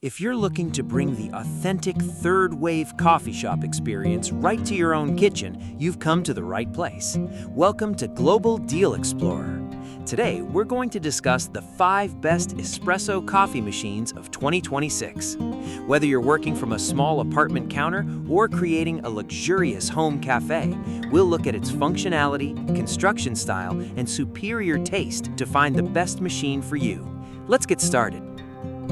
If you're looking to bring the authentic third-wave coffee shop experience right to your own kitchen, you've come to the right place. Welcome to Global Deal Explorer. Today, we're going to discuss the 5 best espresso coffee machines of 2026. Whether you're working from a small apartment counter or creating a luxurious home cafe, we'll look at its functionality, construction style, and superior taste to find the best machine for you. Let's get started.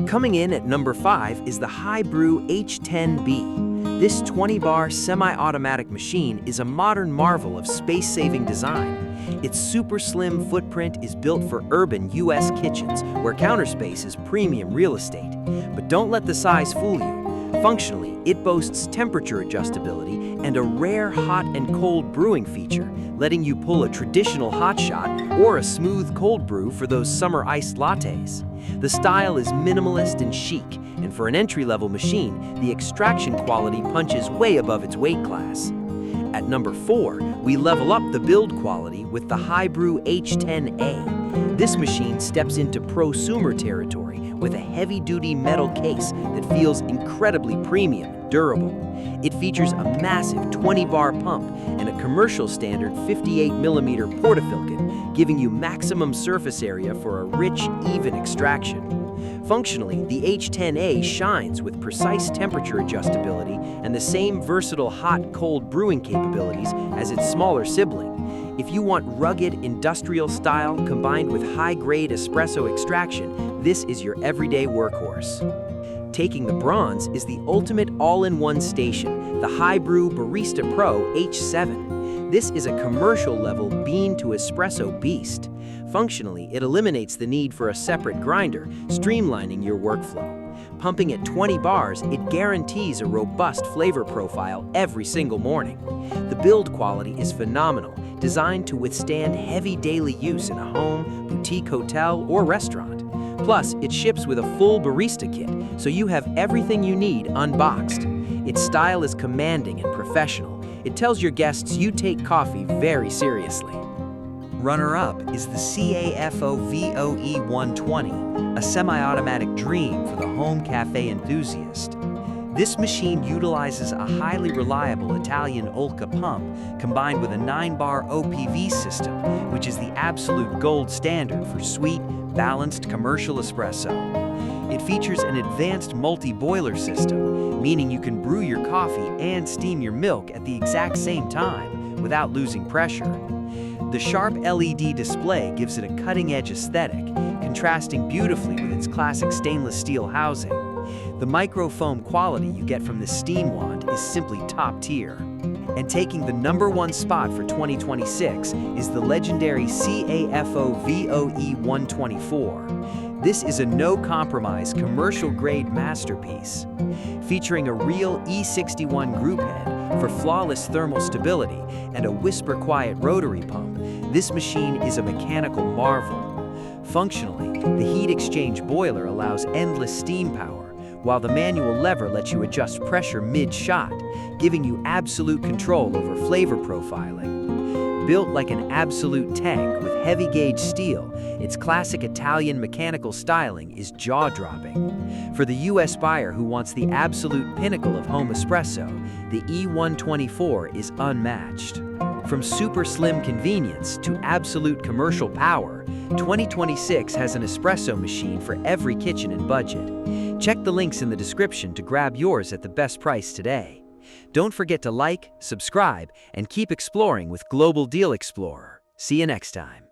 Coming in at number 5 is the HiBREW H10B. This 20-bar semi-automatic machine is a modern marvel of space-saving design. Its super slim footprint is built for urban U.S. kitchens where counter space is premium real estate. But don't let the size fool you. Functionally, it boasts temperature adjustability and a rare hot and cold brewing feature, letting you pull a traditional hot shot or a smooth cold brew for those summer iced lattes. The style is minimalist and chic, and for an entry-level machine, the extraction quality punches way above its weight class. At number 4, we level up the build quality with the HiBREW H10A. This machine steps into prosumer territory with a heavy-duty metal case that feels incredibly premium and durable. It features a massive 20-bar pump and a commercial standard 58mm Portafilter, giving you maximum surface area for a rich, even extraction. Functionally, the H10A shines with precise temperature adjustability and the same versatile hot-cold brewing capabilities as its smaller sibling. If you want rugged, industrial style combined with high-grade espresso extraction, this is your everyday workhorse. Taking the bronze is the ultimate all-in-one station, the HiBREW Barista Pro H7. This is a commercial-level bean-to-espresso beast. Functionally, it eliminates the need for a separate grinder, streamlining your workflow. Pumping at 20 bars, it guarantees a robust flavor profile every single morning. The build quality is phenomenal, designed to withstand heavy daily use in a home, boutique hotel, or restaurant. Plus, it ships with a full barista kit, so you have everything you need unboxed. Its style is commanding and professional. It tells your guests you take coffee very seriously. Runner-up is the CAFOVO E120, a semi-automatic dream for the home cafe enthusiast. This machine utilizes a highly reliable Italian OLKA pump combined with a 9-bar OPV system, which is the absolute gold standard for sweet, balanced commercial espresso. It features an advanced multi-boiler system, meaning you can brew your coffee and steam your milk at the exact same time without losing pressure. The sharp LED display gives it a cutting-edge aesthetic, contrasting beautifully with its classic stainless steel housing. The microfoam quality you get from this steam wand is simply top tier. And taking the #1 spot for 2026 is the legendary CAFOVO E124. This is a no-compromise commercial-grade masterpiece. Featuring a real E61 group head for flawless thermal stability and a whisper-quiet rotary pump, this machine is a mechanical marvel. Functionally, the heat exchange boiler allows endless steam power, while the manual lever lets you adjust pressure mid-shot, giving you absolute control over flavor profiling. Built like an absolute tank with heavy-gauge steel, its classic Italian mechanical styling is jaw-dropping. For the U.S. buyer who wants the absolute pinnacle of home espresso, the E124 is unmatched. From super slim convenience to absolute commercial power, 2026 has an espresso machine for every kitchen and budget. Check the links in the description to grab yours at the best price today. Don't forget to like, subscribe, and keep exploring with Global Deal Explorer. See you next time.